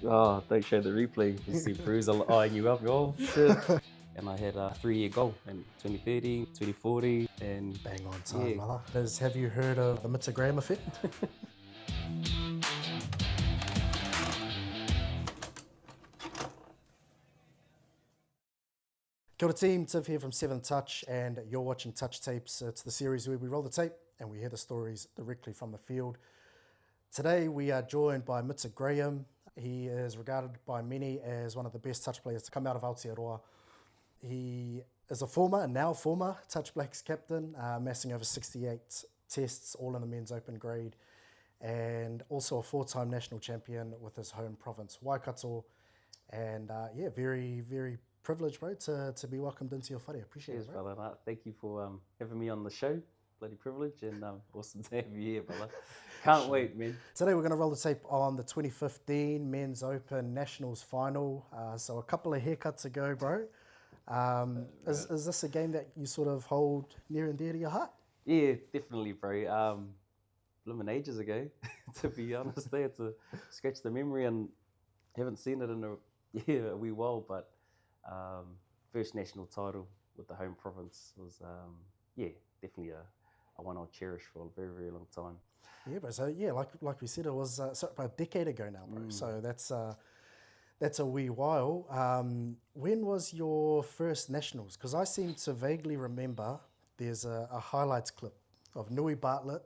Oh, don't show the replay. You see Bruce eyeing you up. Oh, shit. And I had a 3-year goal in 2030, 2040, and Bang on time, yeah. brother. Have you heard of the Mita Graham effect? Kia ora team, Tiv here from 7 Touch, and you're watching Touch Tapes. It's the series where we roll the tape and we hear the stories directly from the field. Today we are joined by Mita Graham. He is regarded by many as one of the best touch players to come out of Aotearoa. He is a now former Touch Blacks captain, amassing over 68 tests, all in the men's open grade, and also a 4-time national champion with his home province, Waikato. And very, very privileged, bro, to be welcomed into your whare. Appreciate Cheers, it, bro. brother. Thank you for having me on the show. Bloody privilege, and awesome to have you here, brother. Can't wait, man. Today we're going to roll the tape on the 2015 Men's Open Nationals final. So a couple of haircuts ago, bro. Is this a game that you sort of hold near and dear to your heart? Yeah, definitely, bro. Blooming ages ago, to be honest. They had to scratch the memory, and haven't seen it in a wee while. But first national title with the home province was definitely a one I'll cherish for a very, very long time. Yeah, bro. So yeah, like we said, it was about a decade ago now, bro. So that's a wee while. When was your first nationals? Because I seem to vaguely remember there's a highlights clip of Nui Bartlett,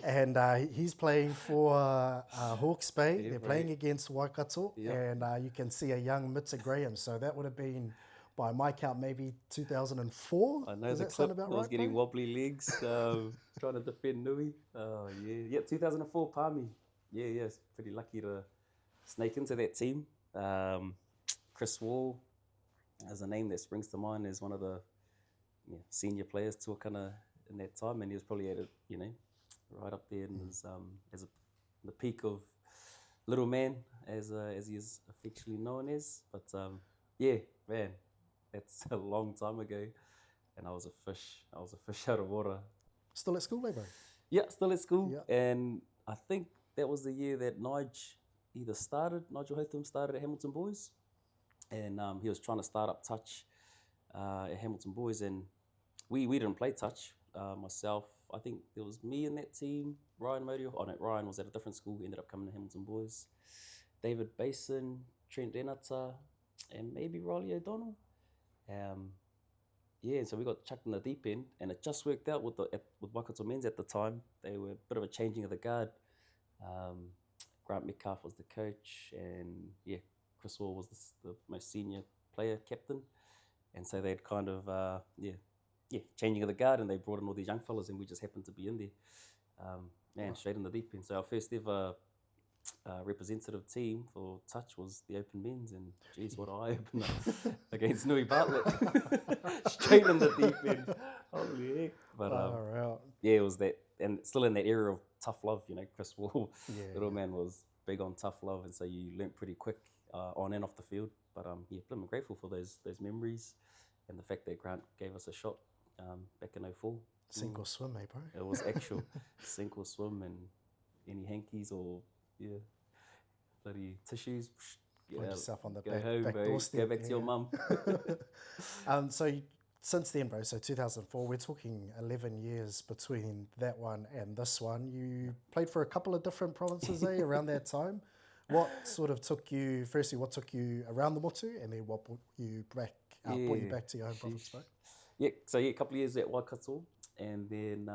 and he's playing for Hawke's Bay. Yeah, They're bro. playing against Waikato, and you can see a young Mita Graham. So that would have been, by my count, maybe 2004. I know Does the that sound clip. about I was right, getting bro? wobbly legs, trying to defend Nui. Oh yeah, 2004 Palmy. Yeah, it's pretty lucky to snake into that team. Chris Wall, as a name that springs to mind, is one of the senior players to kind of in that time, and he was probably at right up there in his the peak of little man, as he is affectionately known as. But yeah, man, that's a long time ago. And I was a fish. I was a fish out of water. Still at school, eh, bro? Yeah, still at school. Yeah. And I think that was the year that Nigel Hotham started at Hamilton Boys. And he was trying to start up touch at Hamilton Boys. And we didn't play touch. Myself, I think there was me in that team. Ryan Modio. Oh no, Ryan was at a different school. He ended up coming to Hamilton Boys. David Basin, Trent Renata, and maybe Riley O'Donnell. Yeah, so we got chucked in the deep end, and it just worked out with Waikato men's at the time. They were a bit of a changing of the guard. Grant Metcalf was the coach, and Chris Wall was the most senior player, captain. And so they'd kind of changing of the guard, and they brought in all these young fellas, and we just happened to be in there, straight in the deep end. So our first ever representative team for touch was the Open Men's, and geez, what an eye-opener against Nui Bartlett. Straight in the deep end. Holy heck. But it was that, and still in that era of tough love, Chris Wall, little man was big on tough love, and so you learnt pretty quick on and off the field. But I'm grateful for those memories, and the fact that Grant gave us a shot back in 04. Sink or swim, eh, bro? It was actual sink or swim, and any hankies or bloody tissues. Find yourself on the go back home, back bro. doorstep. Go back to your mum. So since then, bro, so 2004, we're talking 11 years between that one and this one. You played for a couple of different provinces, around that time. What sort of took you, firstly, what took you around the motu, and then what brought you back to your home province, bro? So a couple of years at Waikato, and then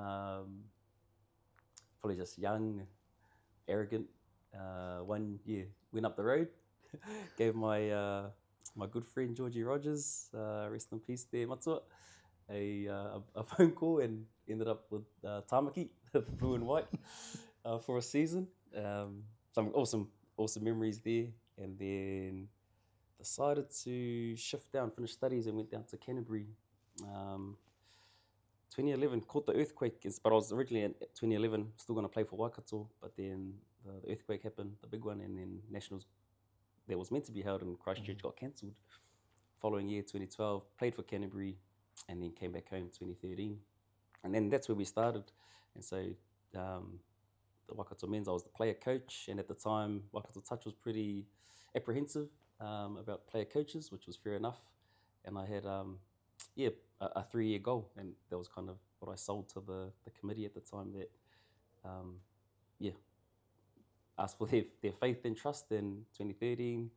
probably just young, arrogant. One year went up the road, gave my my good friend Georgie Rogers, rest in peace there, matua, a phone call, and ended up with Tamaki, the blue and white, for a season. Some awesome memories there, and then decided to shift down, finish studies, and went down to Canterbury. 2011, caught the earthquake, but I was originally in 2011 still going to play for Waikato, but then the earthquake happened, the big one, and then Nationals that was meant to be held in Christchurch got cancelled. Following year, 2012, played for Canterbury, and then came back home 2013. And then that's where we started. And so the Waikato men's, I was the player coach, and at the time, Waikato Touch was pretty apprehensive about player coaches, which was fair enough. And I had, a 3-year goal, and that was kind of what I sold to the committee at the time. That, asked for their faith and trust in 2013,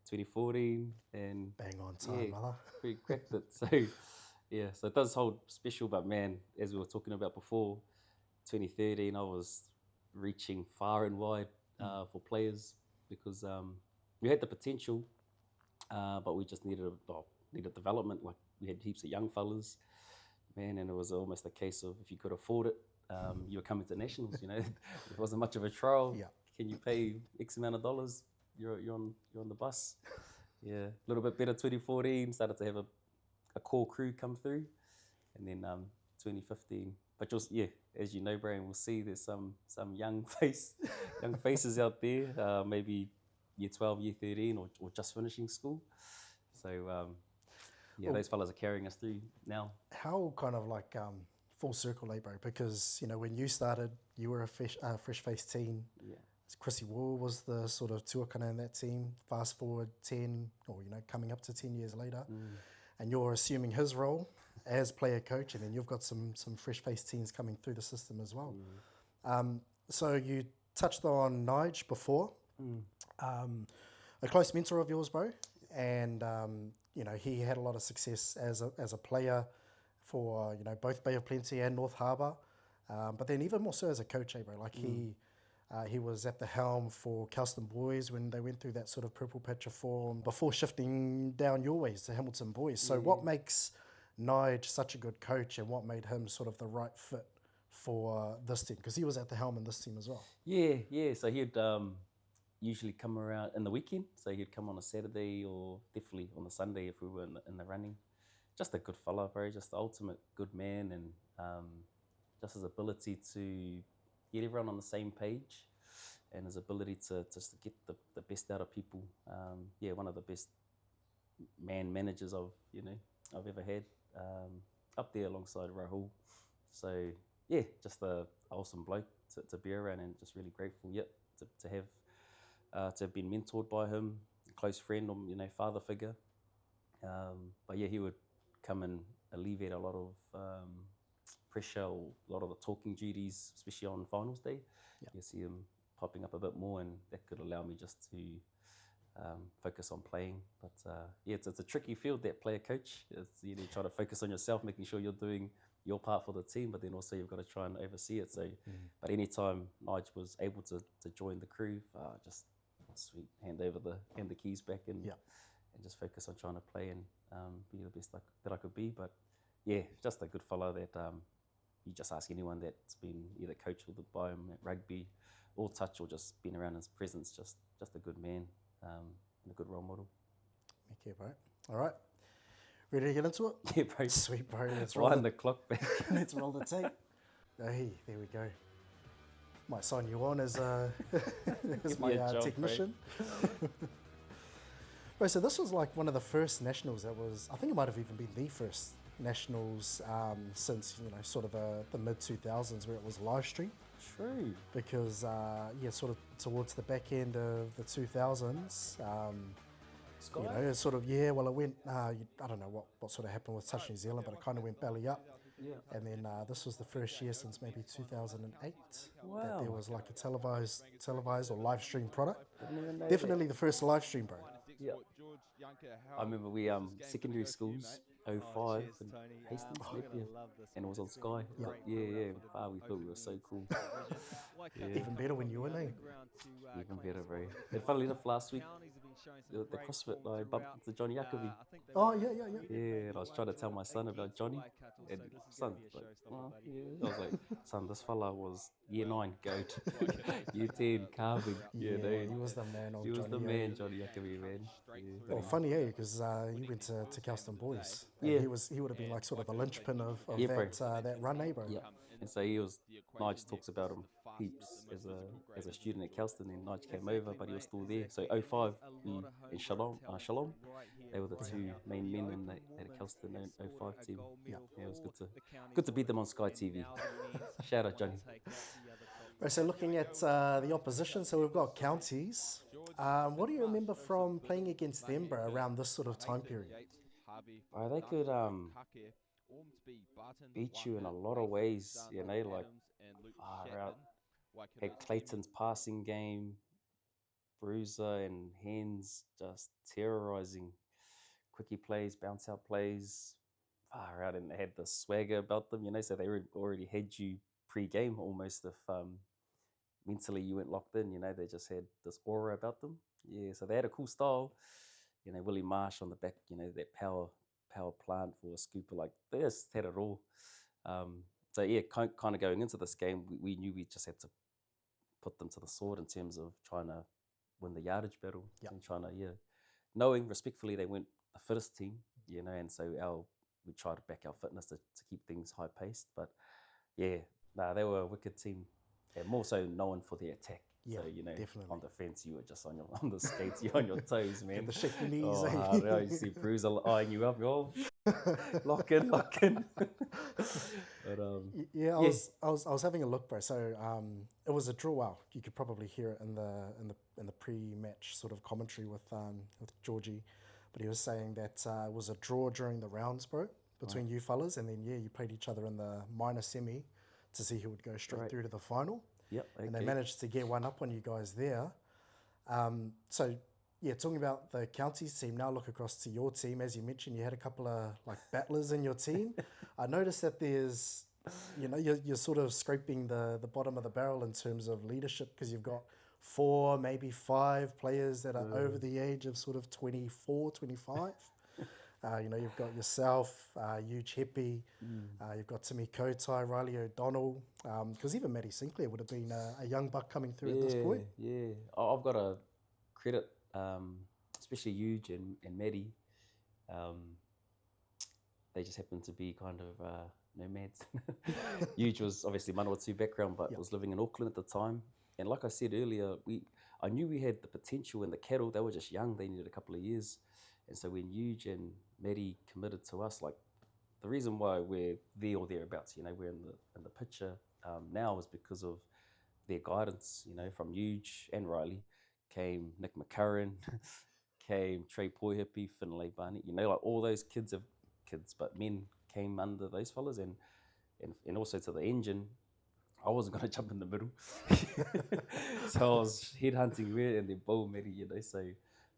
2014, and Bang on time, brother. we cracked it. So so it does hold special. But man, as we were talking about before, 2013, I was reaching far and wide for players because we had the potential, but we just needed development. Like we had heaps of young fellas, man, and it was almost a case of if you could afford it, you were coming to nationals. It wasn't much of a trial. Yeah. Can you pay X amount of dollars? You're on the bus. Yeah, a little bit better. 2014 started to have a core crew come through, and then 2015. But just as you know, Brian, we'll see there's some young faces out there. Maybe year 12, year 13, or just finishing school. So those fellas are carrying us through now. How kind of like full circle, bro? Because when you started, you were a fresh-faced teen. Yeah. Chrissy Wall was the sort of tuakana in that team. Fast forward 10, or coming up to 10 years later, and you're assuming his role as player coach, and then you've got some fresh-faced teens coming through the system as well. So you touched on Nige before, a close mentor of yours, bro, and he had a lot of success as a player for both Bay of Plenty and North Harbour, but then even more so as a coach, bro. Like he was at the helm for Kelston Boys when they went through that sort of purple patch of form before shifting down your ways to Hamilton Boys. So what makes Nige such a good coach, and what made him sort of the right fit for this team? Because he was at the helm in this team as well. Yeah. So he'd usually come around in the weekend. So he'd come on a Saturday or definitely on a Sunday if we were in the running. Just a good fella, bro. Just the ultimate good man, and just his ability to get everyone on the same page, and his ability to just get the best out of people. One of the best managers I've ever had, up there alongside Rahul. So just a awesome bloke to be around, and just really grateful to have been mentored by him, a close friend, or father figure. But he would come and alleviate a lot of pressure, or a lot of the talking duties, especially on finals day. You see him popping up a bit more, and that could allow me just to focus on playing. But it's a tricky field, that player coach. You try to focus on yourself, making sure you're doing your part for the team, but then also you've got to try and oversee it. So, but anytime Nige was able to join the crew, just sweet, hand the keys back, and just focus on trying to play and be the best that I could be. But just a good fellow that you just ask anyone that's been either coached by him at rugby or touch, or just been around his presence, just a good man, and a good role model. Okay, bro. All right. Ready to get into it? Yeah, bro. Sweet, bro. Let's roll Wind the clock back. Let's roll the tape. Hey, there we go. Might sign you on as my job, technician. Bro, so this was like one of the first nationals that was, I think it might have even been the first nationals since, sort of the mid-2000s, where it was live stream. True. Because, sort of towards the back end of the 2000s, it sort of, it went, I don't know what sort of happened with Touch New Zealand, but it kind of went belly up. Yeah. And then this was the first year since maybe 2008 Wow. that there was like a televised or live stream product. Didn't know Definitely the first live stream, bro. Yeah. I remember we secondary schools, 05 and Hastings, Napier, and it was on Sky. Yeah. We thought we were so cool. Even better when you were in. Even better, bro. And funnily enough, last week, the CrossFit, I bumped into Johnny Jacobi. Oh, yeah. Yeah, and I was trying to tell my son about Johnny, and son, like, I was like, son, this fella was year 9 goat, year 10 carving. He was the man. He was the man, Johnny Jacobi, man. Yeah. Well, funny, because he went to Kelston Boys. And he would have been like sort of the linchpin of that run, bro. Yeah. And so Nige talks about him heaps as a student at Kelston, and Nige came over, but he was still there. So 05, in Shalom, they were the two main men in at Kelston 05 team. Yeah, it was good to beat them on Sky TV. Shout out, Johnny. Right, so looking at the opposition, so we've got counties. What do you remember from playing against them, bro, around this sort of time period? They could beat you in a lot of ways, like far out. Had Clayton's passing game, Bruiser and Hens just terrorizing quickie plays, bounce out plays, far out, and they had the swagger about them, so they already had you pre-game almost if mentally you went locked in, they just had this aura about them. Yeah, so they had a cool style. Willie Marsh on the back, that power plant for a scooper, like they just had it all. So yeah, kind of going into this game, we knew we just had to put them to the sword in terms of trying to win the yardage battle and trying to, knowing respectfully they weren't the fittest team, and so we tried to back our fitness to keep things high paced. But yeah, they were a wicked team, and more so known for their attack. Yeah, so, definitely. On defense, you were just on the skates, you're on your toes, man. The shaky knees. You see Bruiser eyeing you up, lock in. But, yeah, I was having a look, bro. So it was a draw. Well, you could probably hear it in the pre-match sort of commentary with Georgie, but he was saying that it was a draw during the rounds, bro, between you fellas, and then you played each other in the minor semi to see who would go straight through to the final. Yep, okay. And they managed to get one up on you guys there. So yeah, talking about the counties team, now look across to your team. As you mentioned, you had a couple of like battlers in your team. I noticed that there's, you're sort of scraping the bottom of the barrel in terms of leadership, because you've got 4, maybe 5 players that are over the age of sort of 24, 25. You've got yourself, Huge Heppy, you've got Timmy Kotai, Riley O'Donnell, because even Matty Sinclair would have been a young buck coming through at this point. Yeah, I've got to credit, especially Huge and Matty. They just happened to be kind of nomads. Huge was obviously Manawatu background, but was living in Auckland at the time. And like I said earlier, I knew we had the potential in the cattle. They were just young; they needed a couple of years. And so when Huge and Matty committed to us, like the reason why we're there or thereabouts, we're in the picture now is because of their guidance. From Huge and Riley came Nick McCurran, came Trey Poihipi, Finlay Barnett. Like all those but men came under those fellas, and also to the engine. I wasn't going to jump in the middle. So I was headhunting Red and then Bo Matty, So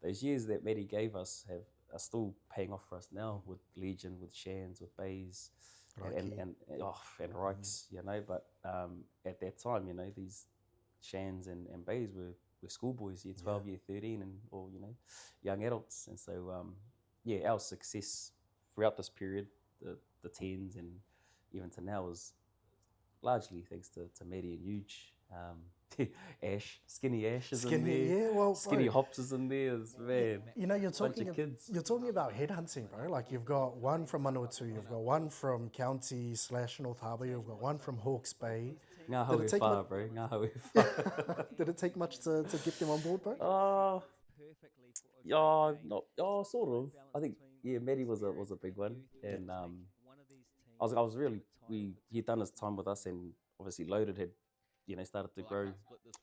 those years that Matty gave us are still paying off for us now with Legion, with Shans, with Bays, and Rikes, But at that time, these Shans and Bays were schoolboys, year 12, year 13, or young adults. And so, our success throughout this period, the 10s and even to now, is largely thanks to Matty and Huge. Skinny Ash is in there. Skinny Hops is in there, man. You're talking about headhunting, bro. Like you've got one from Manawatu, you've got one from County / North Harbour, you've got one from Hawke's Bay. Ngā hau e whā, bro. Ngā hau e whā. Did it take much to get them on board, bro? Sort of. I think Matty was a big one, and I was really he'd done his time with us, and obviously Loaded had started to grow.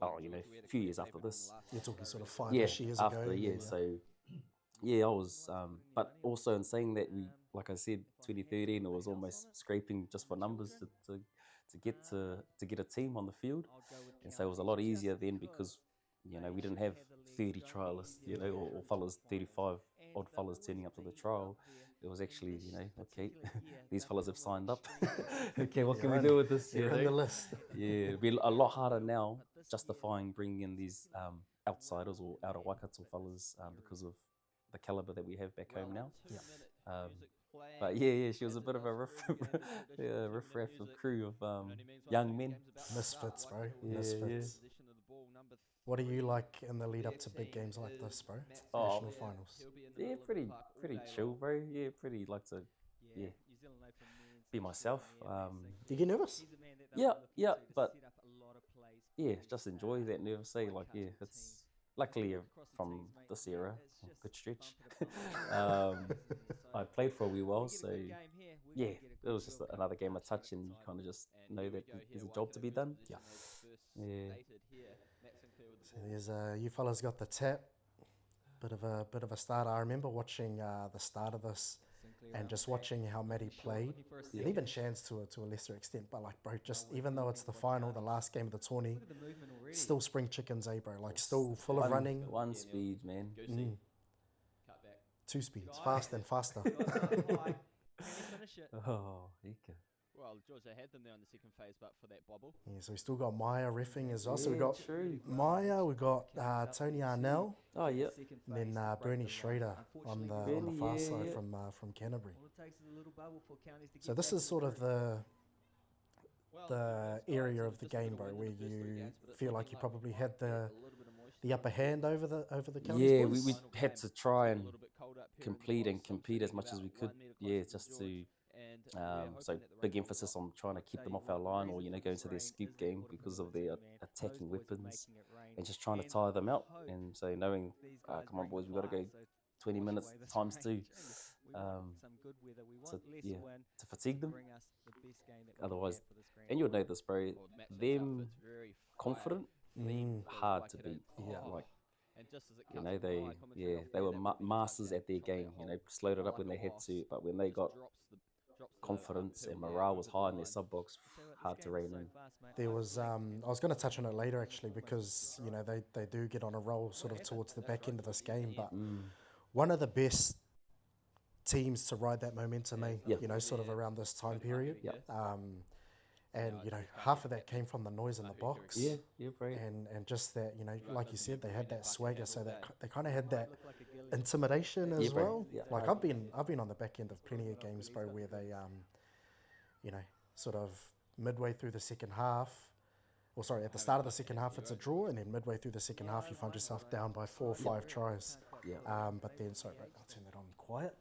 A few years after this. You're talking sort of 5-ish years ago. So I was. But also in saying that, like I said, 2013, it was almost scraping just for numbers to get a team on the field, and so it was a lot easier then because we didn't have 30 trialists, or fellas, 35 odd fellas turning up to the trial. It was actually, okay, these fellas have signed up. Okay, what can we do with this? You're on the list. It'd be a lot harder now justifying bringing in these outsiders or out of Waikato fellas because of the caliber that we have back home now. But she was a bit of a riff-raff crew of young men. Misfits, bro. Misfits. What do you like in the lead up to big games like this, bro? National finals. Yeah, pretty chill, bro. Yeah, pretty like to be myself. You get nervous? Yeah, but just enjoy that nervous. It's luckily from this era, good stretch. I played for a wee while, so it was just another game of touch, and you kind of just know that there's a job to be done. Yeah. So there's you fellas got the tap. Bit of a starter. I remember watching the start of this and just watching how Matty played, and even Shans to a lesser extent. But like, bro, just even though it's the final, the last game of the tourney, still spring chickens, eh, bro? Like, still full of running. One speed, man. Two speeds, fast and faster. Oh, Ika. Well, Georgia had them there on the second phase, but for that bobble. Yeah, so we still got Maya riffing as well. So we Yeah, got true. Maya, we got Tony Arnell, Oh, yeah. and then Bernie Schrader on the Bernie, far yeah, side yeah. from Canterbury. So this is sort of the area of the game, bro, where you feel like you probably had the upper hand over the counties. Yeah, boys. we had to try and complete and compete as much as we could. Yeah, just to so big emphasis on trying to keep them off our line, or go into their scoop game because of their attacking weapons, and just trying to tire them out. And so knowing, come on boys, we've got to go 20 minutes times two. So yeah, to fatigue them. Otherwise, and you'll know this, bro. Them confident, hard to beat. Yeah, like they were masters at their game. Slowed it up when they had to, but when they got confidence and morale was high in their sub box, hard to rein in. There was I was going to touch on it later actually, because they do get on a roll sort of towards the back end of this game, but one of the best teams to ride that momentum, sort of around this time period. And half of that came from the noise in the box. Yeah, bro. And just that, like you said, they had that swagger, so that they kind of had that intimidation as well. Yeah. Like I've been on the back end of plenty of games, bro, where they sort of midway through the second half, or sorry, at the start of the second half it's a draw, and then midway through the second half you find yourself down by 4 or 5 tries. But then, sorry, bro, I'll turn that on quiet.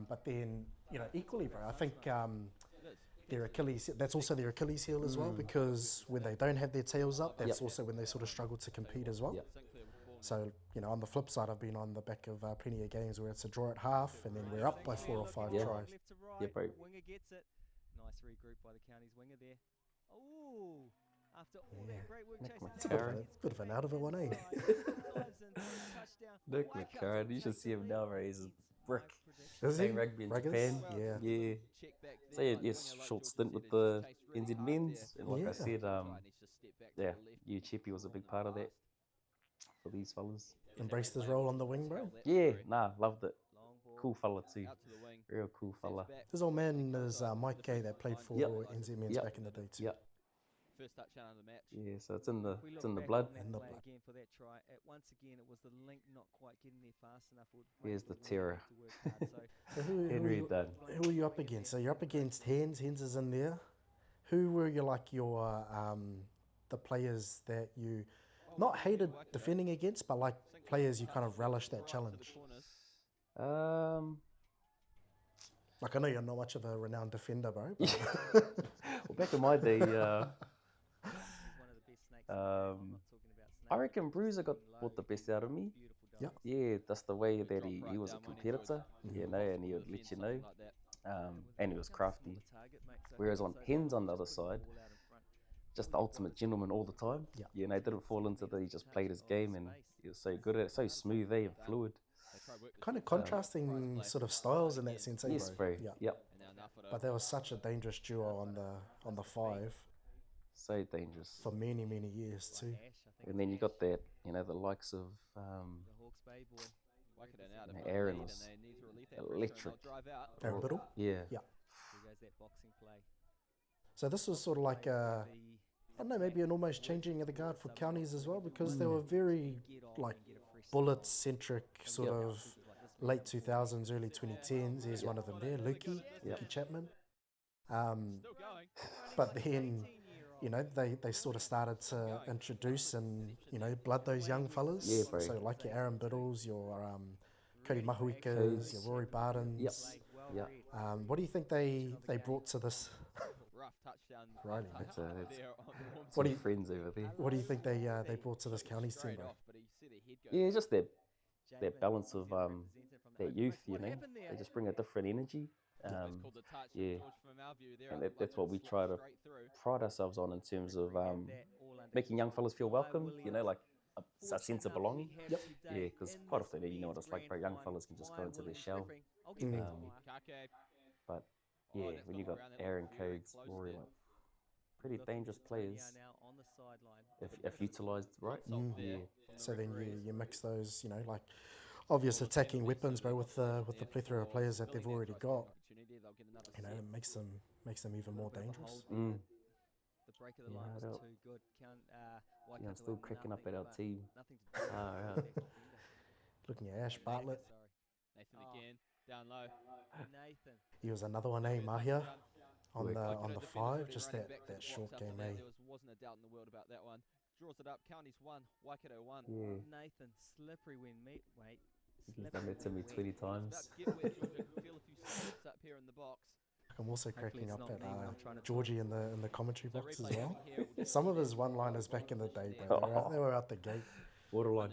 But then, equally, bro, I think that's also their Achilles heel as well, because when they don't have their tails up, that's also when they sort of struggle to compete as well. So, on the flip side, I've been on the back of plenty of games where it's a draw at half and then we're up by 4 or 5 tries. Yeah, bro. Winger gets it. Nice regroup by the counties winger there. Oh, after all that great work chasing. It's a bit of an out of it one, eh? Nick McCarran, you should see him now, bro. He's a brick. Is he? Playing rugby in Ruggers? Japan. Yeah. So yes, short stint with the NZ men's, and like I said, Chippy was a big part of that for these fellas. Embraced his role on the wing, bro. Yeah, loved it. Cool fella too. Real cool fella. His old man is Mike Gay that played for NZ men's back in the day too. Yep. First touchdown of the match. Yeah, so it's in the blood. In the blood. Again for that try. Once again, it was the link not quite getting there fast enough. Here's the terror. So Henry Dunn. Who are you up against? So you're up against Hens. Hens is in there. Who were your the players that you not hated defending against, but like players you kind of relish that challenge? Like, I know you're not much of a renowned defender, bro. Well, back in my day, I reckon Bruiser brought the best out of me. Yeah, that's the way that he was a competitor, and he would let you know. And he was crafty. Whereas on Hens on the other side, just the ultimate gentleman all the time. Didn't fall into he just played his game, and he was so good at it, so smooth, and fluid. Kind of contrasting sort of styles in that sense, eh, yes, bro? bro. Yep. But there was such a dangerous duo on the 5. So dangerous. For many, many years too. And then you got that, the likes of Aaron was electric. Aaron Biddle? Yeah. So this was sort of like I don't know, maybe an almost changing of the guard for counties as well, because they were very like bullet-centric sort of late 2000s, early 2010s. Here's one of them there, Lukey Chapman. But then, they sort of started to introduce and, blood those young fellas. Yeah, bro. So like your Aaron Biddles, your Cody Mahuikas, your Rory Bardens. Yep. What do you think they brought to this? Right, what do you friends over there? What do you think they brought to this counties team, bro? Yeah, just that balance of that youth, They just bring a different energy. And that's what we try to pride ourselves on in terms of making young fellas feel welcome, you know, like a sense of belonging. Yep. Yeah, because quite often, you know what it's like, bro, young fellas can just go into their shell. But yeah, when you got Aaron Codes, Rory, like pretty dangerous players if utilised right. Yeah. So then you mix those, you know, like obvious attacking weapons, bro, with the plethora of players that they've already got. You know, it makes them even more dangerous. The break of the line Yeah, was too good. I'm still cracking up at our team. Looking at Ash Bartlett. Nathan again, down low. Nathan. He was another one, Mahia, on the 5, just that short game, There wasn't a doubt in the world about that one. Draws it up, Counties 1, Waikato 1. Yeah. Nathan, slippery win, mate. Wait. He's done that to me 20 times. Feel a few slips up here in the box. I'm also cracking up at Georgie in the commentary box as well. Some of his one-liners back in the day, bro, they were out the gate. Borderline.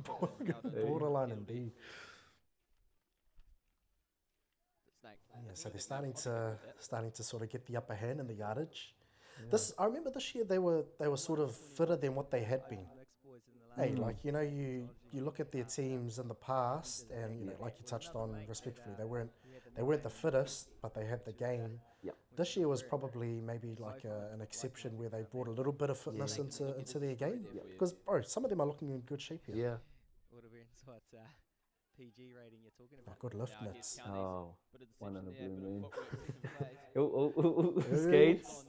Borderline indeed. Yeah, so they're starting to sort of get the upper hand in the yardage. Yeah. I remember this year they were sort of fitter than what they had been. Hey, like, you know, you look at their teams in the past, and you know, like you touched on respectfully, they weren't the fittest, but they had the game. Yep. This year was probably maybe like an exception where they brought a little bit of fitness into their game. Because bro, some of them are looking in good shape here. Yeah. PG rating you're talking about. Good lift mitts. Oh, one in a blue moon. Skates.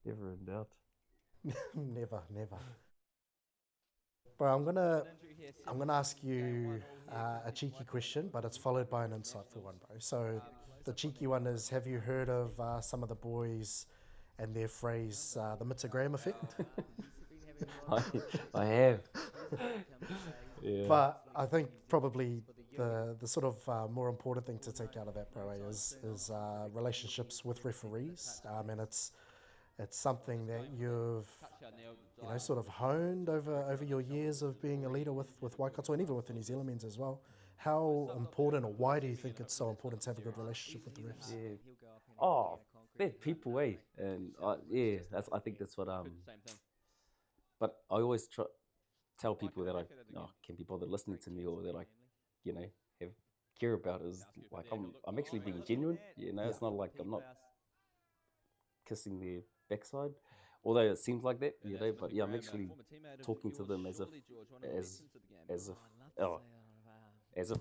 Never in doubt. Never. But I'm gonna ask you a cheeky question, but it's followed by an insightful one, bro. So the cheeky one is: have you heard of some of the boys and their phrase, the Mita Graham effect? I have. Yeah. But I think probably the sort of more important thing to take out of that, bro, is relationships with referees, and it's something that you've sort of honed over your years of being a leader with Waikato, and even with the New Zealand men's as well. How important, or why do you think it's so important to have a good relationship with the refs? Yeah. Oh, they're people, eh? And I think that's what But I always tell people that I can be bothered listening to me, or they're like, you know, care about is like I'm actually being genuine. You know, it's not like I'm not kissing their backside, although it seems like that, you know. But yeah, I'm actually talking to them as if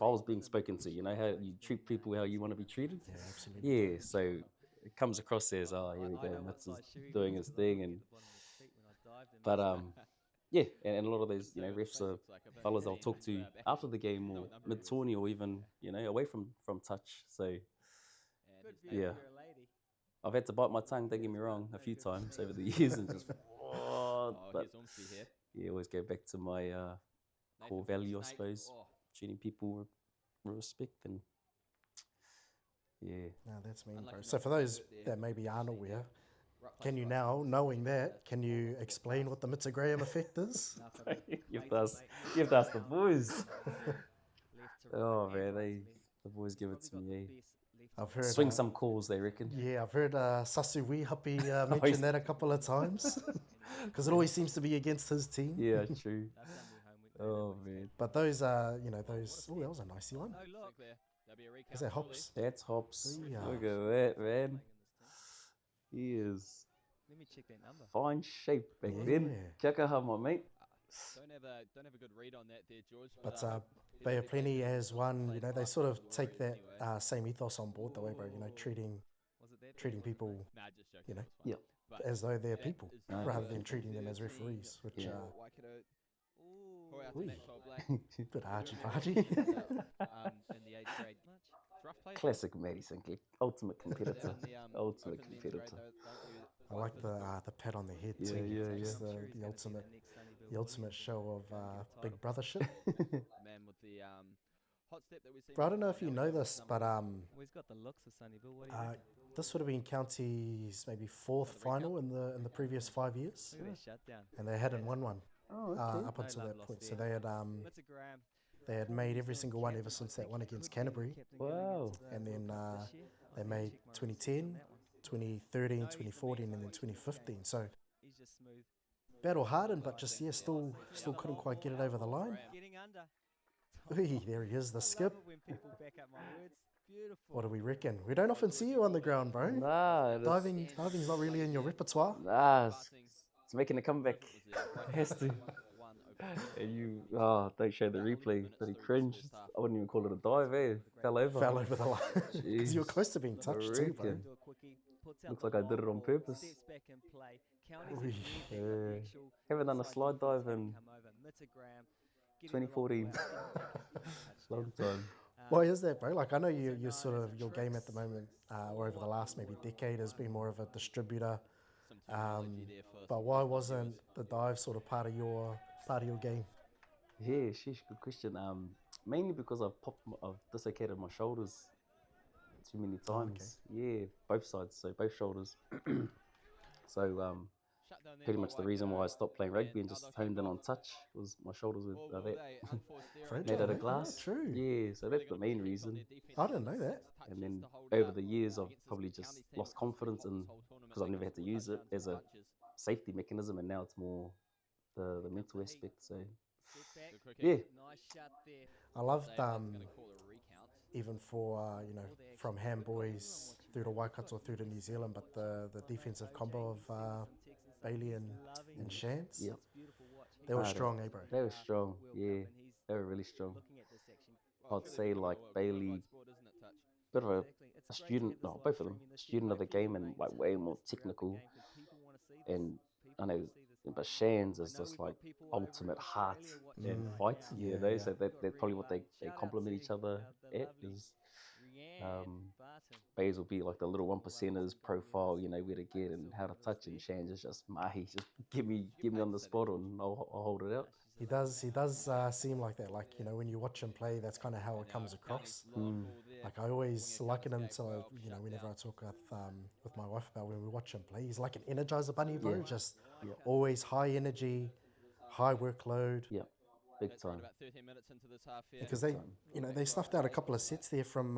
I was being spoken to. You know how you treat people how you want to be treated. Yeah, absolutely. Yeah, so it comes across as here we go, Mitz is doing his thing, but yeah, and a lot of those refs are fellas I'll talk to after the game or mid tourney or even away from touch. So yeah. I've had to bite my tongue, don't get me wrong, a few times over the years, and just, but yeah, always go back to my core value, I suppose, treating people with respect, and yeah. No, that's mean, bro. So for those that maybe aren't aware, can you now, knowing that, can you explain what the Mita Graham effect is? You have to ask the boys. Oh man, the boys give it to me. I've heard swing some calls, they reckon. Yeah, I've heard Sasuwi Happy mention that a couple of times, because it always seems to be against his team. Yeah, true. Oh man. But those are, those. Oh, that was a nice one. Is that Hops? That's Hops. Yeah. Look at that, man. He is fine shape back then. Kia kaha, my mate. Don't have a good read on that there, George. But Bay of Plenty as one, they sort of take that same ethos on board the way, bro, treating people, as though they're people, rather than treating them as referees, which bit argy-bargy. Classic Matty Sinclair, ultimate competitor. Ultimate competitor. I like the pat on the head too. Yeah. Just the ultimate show of big brothership. Bro, I don't know if you know this, but he's got the looks of Sonny Bill. this would have been County's maybe fourth final in the previous 5 years, and they hadn't won one up until that point. So they had made every single one ever since that one against Canterbury. Wow. And then they made 2010, 2013, 2014, and then 2015. So He's just smooth. battle hardened, but just, yeah, still couldn't quite get it over the line. Getting under. Ooh, there he is, the I skip. love it when people back up my words. Beautiful. What do we reckon? We don't often see you on the ground, bro. Nah, Diving's not really in your repertoire. it's making a comeback. It has to. And don't show the replay, but he cringed. I wouldn't even call it a dive, eh? Fell over. Fell over the line. Because you were close to being touched too, bro. reckon. Looks like I did it on purpose. Steps back in play. Oi. Haven't done a slide dive in Mita Graham, 2014. Long time. Why is that, bro? Like, I know you're sort of, your game at the moment, or over the last maybe decade, has been more of a distributor. But why wasn't the dive sort of part of your game? Yeah, sheesh, good question. Mainly because I've dislocated my shoulders too many times. Yeah, both sides, so both shoulders. So pretty much the reason why I stopped playing rugby and just honed in on touch was my shoulders were made out of glass. True. Yeah, so that's the main reason. I didn't know that. And then over the years, I've probably just lost confidence because I've never had to use it as a safety mechanism, and now it's more the mental aspect. So yeah, I loved even for from handboys through to Waikato through to New Zealand, but the defensive combo of Bailey and Shans. Yeah. They were strong, eh, bro? They were strong, yeah. They were really strong. I'd say like Bailey, bit of a student, no, both of them, student of the game and like way more technical. And I know, but Shans is just like ultimate heart and fight. Yeah, so that's probably what they complement each other at. Is Bays will be like the little 1%ers profile, where to get and how to touch, and Shans is just mahi, just give me on the spot and I'll hold it out. He does seem like that. Like, when you watch him play, that's kind of how it comes across. Like, I always liken him to, whenever I talk with my wife about when we watch him play, he's like an energizer bunny, bro. Just always high energy, high workload. Yeah, big time. Because they snuffed out a couple of sets there from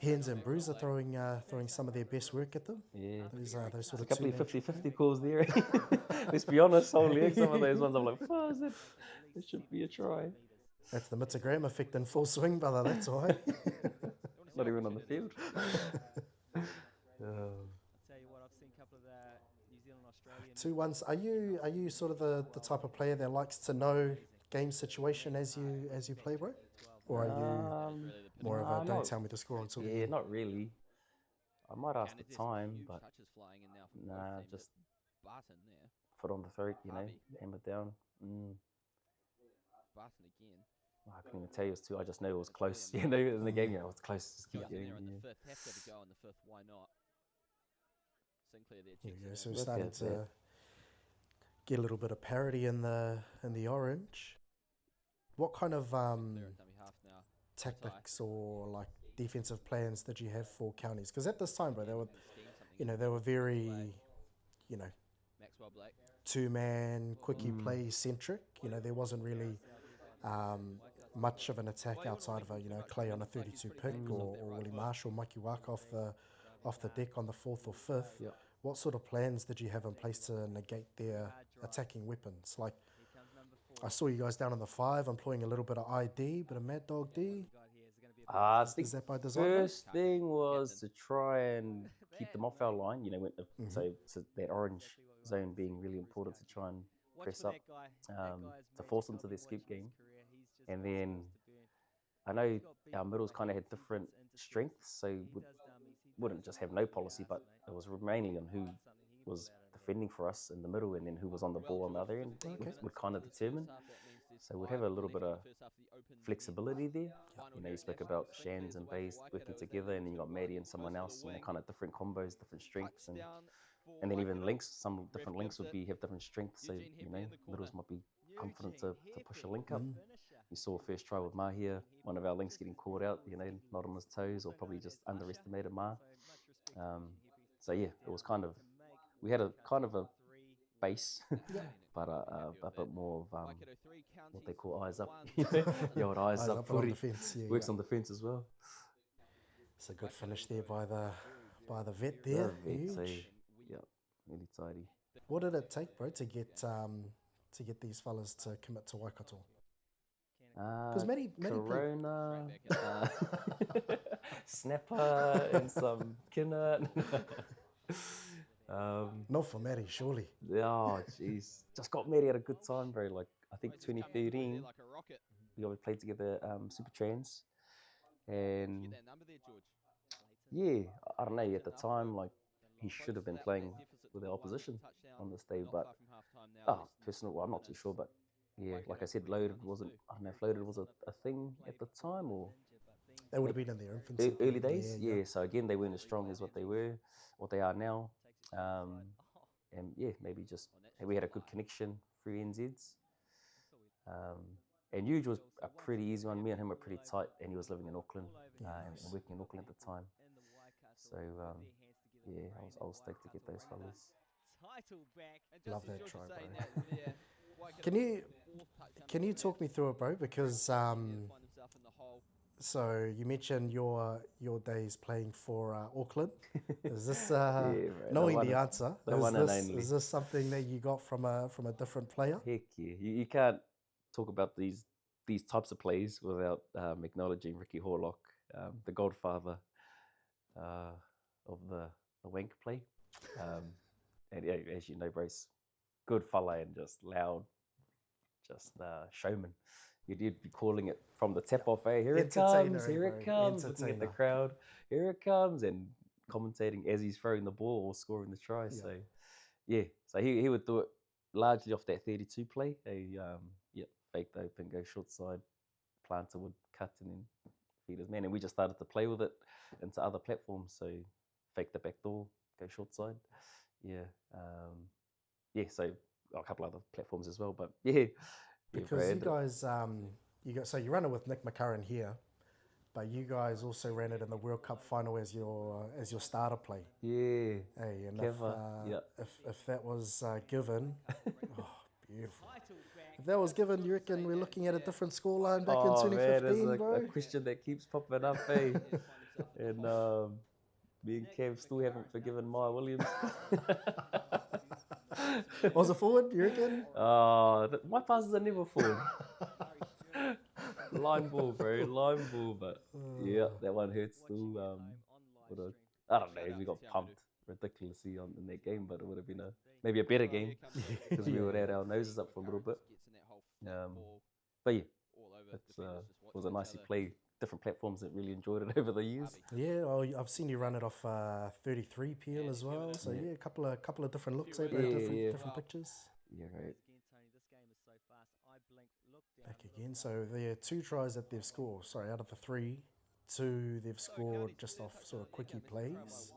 Hens and Bruiser throwing some of their best work at them. Yeah. Those sort of a couple of two-man 50-50 calls there. Let's be honest, holy, some of those ones I'm like, it should be a try. That's the Mita Graham effect in full swing, brother. That's why. Not even on the field. I'll tell you what, I've seen a couple of the New Zealand Australian. 2-1. Are you sort of the type of player that likes to know game situation as you play, bro? Or are you more of a don't tell me to score until the end? Not really. I might ask the time, but nah, just foot on the throat, hammer down. I couldn't even tell you it was two. I just know it was close. In the game, it was close. Just keep going. Why not? So we're starting to get a little bit of parity in the orange. What kind of tactics or like defensive plans did you have for counties? Because at this time, bro, they were very, two-man, quickie play centric. There wasn't really much of an attack outside of Clay on a 32 pick or Willie Marshall, Mikey Waka off the deck on the 4th or 5th. Yeah. What sort of plans did you have in place to negate their attacking weapons? Like, I saw you guys down on the 5 employing a little bit of ID, bit of Mad Dog D. Is that by design? First thing was to try and keep them off our line. So that orange zone being really important to try and press up to force them to their skip game. And then I know our middles kind of had different strengths, so wouldn't just have no policy, but it was mainly on who was defending for us in the middle and then who was on the ball on the other end would kind of determine. So we'd have a little bit of flexibility there. You spoke about Shans and Bays working together, and then you got Maddie and someone else, kind of different combos, different strengths, and then even links. Some different links would have different strengths. So middles might be confident to push a link up. You saw first try with Ma here, one of our links getting caught out, not on his toes, or probably just underestimated Ma. So yeah, it was we had a kind of a base, but a bit more of what they call eyes up. The old eyes up on the fence. Works on the fence as well. It's a good finish there by by the vet there. Huge. Yeah, really tidy. What did it take, bro, to get these fellas to commit to Waikato? Because many Corona, snapper, and some kina. Not for Matty, surely. Oh, jeez. Just got married at a good time, bro. Like, I think 2013, we played together Super Trans. And yeah, I don't know, at the time, like, he should have been playing with the opposition on this day. But, personal, well, I'm not too sure. But yeah, like I said, loaded wasn't, I don't know if loaded was a thing at the time or. They would have been in their infancy. Early days, yeah. So again, they weren't as strong as what they are now. And yeah, maybe just we had a good connection through NZs. And Huge was a pretty easy one. Me and him were pretty tight, and he was living in Auckland and working in Auckland at the time. So yeah, I was stoked to get those fellas. Love that try, bro. Can you talk me through it, bro? Because so you mentioned your days playing for Auckland. Is this knowing the answer? Is this something that you got from a different player? Heck yeah, you can't talk about these types of plays without acknowledging Ricky Horlock, the godfather of the wank play. And yeah, as you know, Brace, good fella and just loud, just showman. You'd be calling it from the tap off, hey, here it comes, looking at the crowd, here it comes, and commentating as he's throwing the ball or scoring the try. So yeah, so he would do it largely off that 32 play. Fake the open, go short side, planter would cut and then feed his man. And we just started to play with it into other platforms. So fake the back door, go short side. So a couple other platforms as well. But yeah. Because you guys, so you ran it with Nick McCurran here, but you guys also ran it in the World Cup final as your starter play. Yeah. Hey, and if that was given, oh, beautiful. If that was given, you reckon we're looking at a different scoreline back in 2015, man, bro? a question that keeps popping up, eh? And me and Kev still haven't forgiven Maya Williams. Was it forward, you reckon? My passes are never forward. Line ball, bro. Line ball. But yeah, that one hurts still. I don't know. We got pumped ridiculously in that game, but it would have been maybe a better game because we would have had our noses up for a little bit. But yeah, it was a nicely played. Different platforms that really enjoyed it over the years. Yeah, I've seen you run it off 33 PL as well. So yeah, a couple of different looks, different pictures. Yeah, right. Back again. So there are 2 tries that they've scored. Sorry, out of the 3, 2 they've scored just off sort of quickie plays.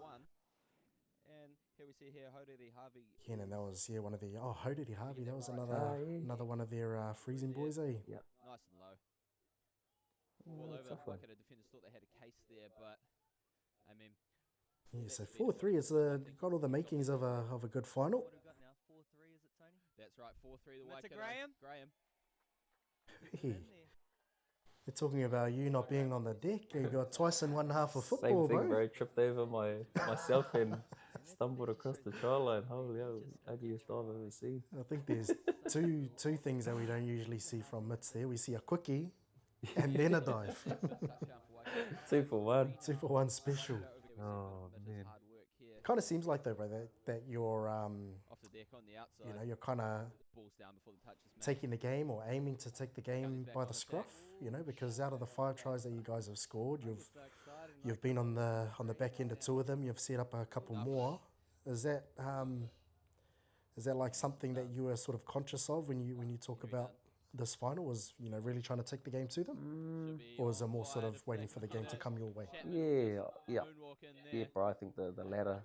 Again, and that was one of the Hodedi Harvey. That was another one of their freezing boys, eh? Yeah. Nice and low. All over. Waikato defenders thought they had a case there, but I mean. Yeah, so 4-3 is got all the makings of a good final. What have we got now? 4-3, is it, Tony? That's right, 4-3. The Waikato. Graham. Hey. They're talking about you not being on the deck. You got twice in one half of football, Same thing, bro. Tripped over myself and stumbled across the try line. Holy hell, ugliest dive I've ever seen. I think there's two things that we don't usually see from Mitts there. We see a quickie and then a dive. 2 for 1. 2 for 1 special. Oh, man. Kind of seems like though, bro, that you're off the deck on the outside. you're kind of taking the game or aiming to take the game by the scruff, because out of the 5 tries that you guys have scored, you've been on the back end of 2 of them. You've set up a couple more. Is that like something that you were sort of conscious of when you talk about this final, was really trying to take the game to them, or is it more sort of waiting for the game to come your way? Yeah, bro. I think the latter.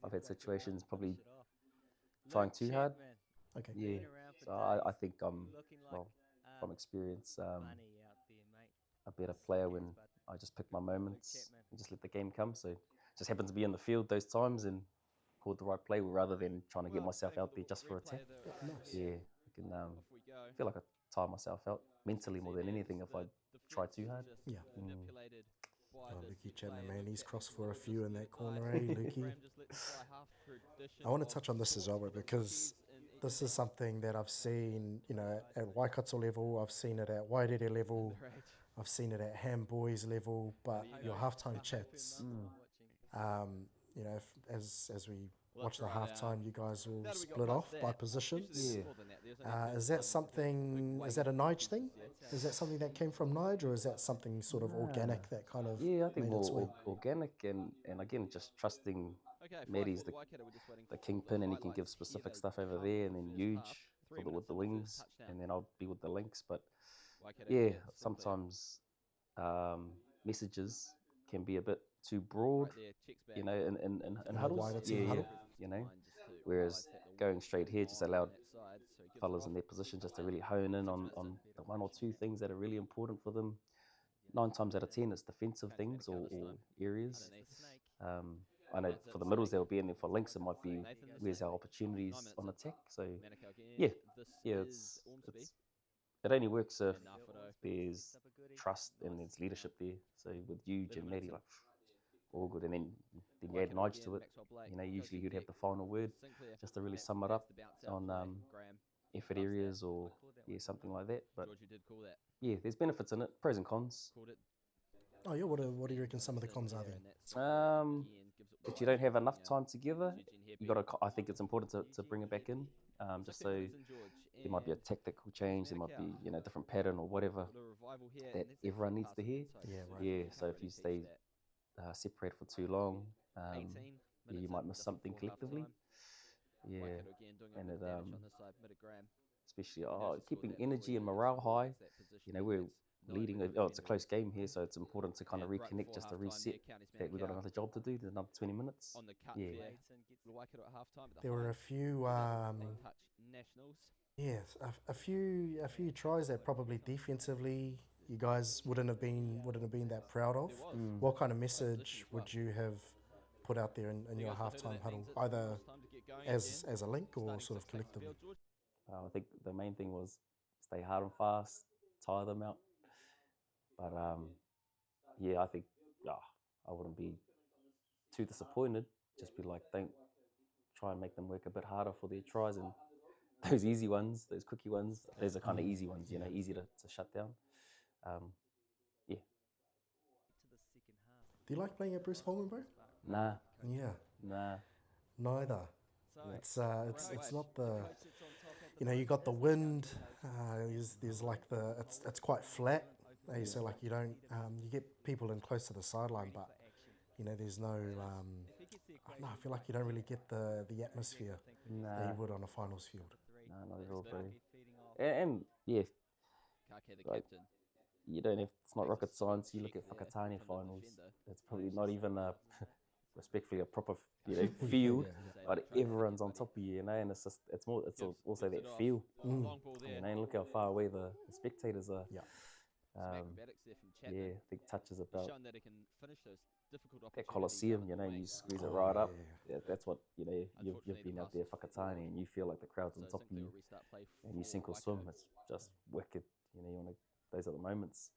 I've had situations probably trying too hard. Okay. Yeah. So I think I'm, from experience, a better player when I just pick my moments and just let the game come. So just happens to be in the field those times and called the right play rather than trying to get myself out there just for a tap. Nice. Yeah. I can feel like I tire myself out mentally more than anything if I try too hard. Yeah. Oh, Lukey Chapman, man, he's crossed for a few in that corner, eh, Lukey? I want to touch on this as well, because this is something that I've seen, you know, at Waikato level, I've seen it at Waitere level, I've seen it at Ham Boys level, but your halftime chats, you know, as we watch the halftime, you guys will split off by positions. Yeah. Is that something, is that a Nige thing? Is that something that came from Nige, or is that something sort of organic that kind of Yeah, I think made its way? more organic and again, just trusting Maddie's the kingpin and he can give specific stuff over there, and then huge with the wings, and then I'll be with the links. But yeah, sometimes messages can be a bit too broad, you know, in huddles. wider team huddle. You know, whereas going straight here just allowed fellas in their position just to really hone in on the one or two things that are really important for them. 9 times out of 10, it's defensive things or areas. I know for the middles they'll be in there. For links, it might be where's our opportunities on attack. So yeah, it only works if there's trust and there's leadership there. So with Huge and Maddie, like all good, and then you add Nige to it. You know, usually you'd have the final word just to really sum it up on effort areas or something like that. But yeah, there's benefits in it, pros and cons. Oh yeah, what do you reckon some of the cons are then? That you don't have enough time together. I think it's important to bring it back in, just so there might be a tactical change, there might be, you know, different pattern or whatever that everyone needs to hear. Yeah, right. Yeah, so if you stay separated for too long, you might miss something collectively. Yeah, and it especially keeping energy and morale high. You know, we're leading. It's a close game here, so it's important to kind of reconnect, just to reset that we've got another job to do. There's another 20 minutes. Yeah. There were a few, a few tries that probably defensively you guys wouldn't have been that proud of. What kind of message would you have put out there in your halftime huddle, either as a link or sort of collectively? I think the main thing was stay hard and fast, tire them out. But I think I wouldn't be too disappointed. Just be like, don't try and make them work a bit harder for their tries, and those easy ones, those quickie ones, those are kind of easy ones, you know, easy to shut down. Yeah. Do you like playing at Bruce Holman, bro? Nah. Yeah. Nah. Neither. It's not the, you know, you got the wind. There's like it's quite flat. So like you don't you get people in close to the sideline, but you know there's no I feel like you don't really get the atmosphere that you would on a finals field. No, not at all, bro. And yeah, like, you don't have, it's not rocket science. You look at Whakatane finals, it's probably not even respectfully a proper, you know, field, but everyone's on top of you, you know, and it's also that feel, you know, and look how far away the spectators are. I think touch is about that Colosseum, you know, you squeeze it right up. Yeah, that's what, you know, you've been out there Whakatane and you feel like the crowd's on top of you and you sink or swim. It's just wicked, you know, those are the moments.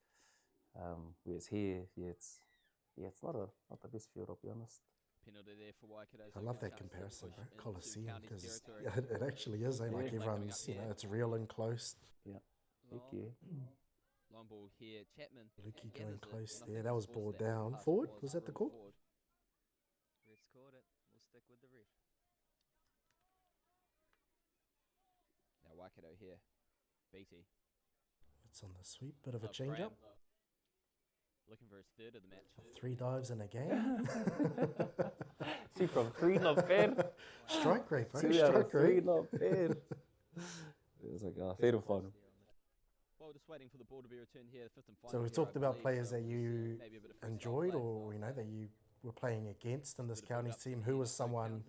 Whereas here, it's not the best field, I'll be honest. I love that comparison, bro. Colosseum, because it actually is, like everyone's, you know, it's real and close. Yeah, thank you. Long ball here, Chapman. Lukey going close there. That was ball down. Forward? Was that the call? Ref's called it. We'll stick with the ref. Now Waikato here. Beatty. It's on the sweep. Bit of a change up. Looking for his third of the match. 3 dives in a game. See, from 3, not bad. Strike rate, bro. 2 out of 3, not bad. It was like third and final. Well, just waiting for the ball to be returned here. The 5th and final. So we talked about players that you enjoyed, or you know that you were playing against in this counties team. Who was someone,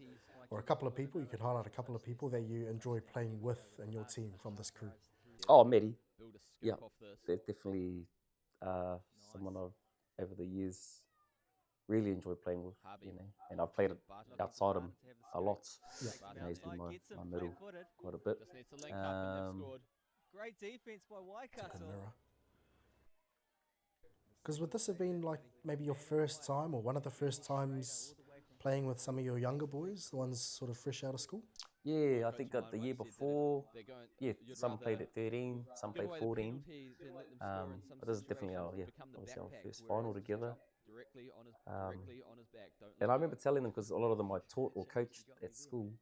or a couple of people? You could highlight a couple of people that you enjoyed playing with in your team from this crew. Oh, Maddie. Yeah, they're definitely someone I've over the years really enjoyed playing with, you know, and I've played outside him a lot. Yeah, you know, he's been my middle quite a bit. Great defense by Waikato. Because would this have been like maybe your first time or one of the first times playing with some of your younger boys, the ones sort of fresh out of school? Yeah, I think the year before, yeah, some played at 13, some played 14. But this is definitely obviously our first final together. And I remember telling them, because a lot of them I taught or coached at school,